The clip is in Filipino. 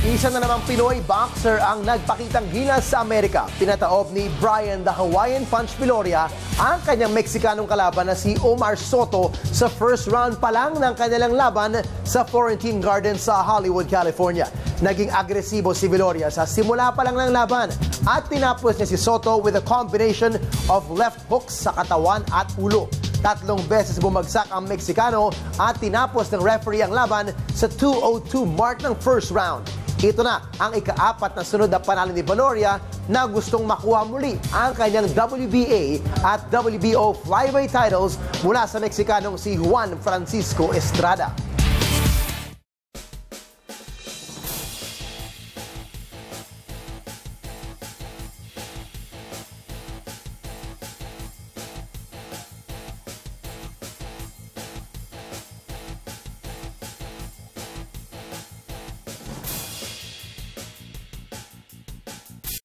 Isa na namang Pinoy boxer ang nagpakitang gilas sa Amerika. Pinataob ni Brian the Hawaiian Punch Viloria ang kanyang Meksikanong kalaban na si Omar Soto sa first round pa lang ng kanilang laban sa Florentine Gardens sa Hollywood, California. Naging agresibo si Viloria sa simula pa lang ng laban at tinapos niya si Soto with a combination of left hooks sa katawan at ulo. 3 beses bumagsak ang Meksikano at tinapos ng referee ang laban sa 2:02 mark ng first round. Ito na ang ika-4 na sunod na panalo ni Viloria na gustong makuha muli ang kanyang WBA at WBO flyweight titles mula sa Meksikanong si Juan Francisco Estrada.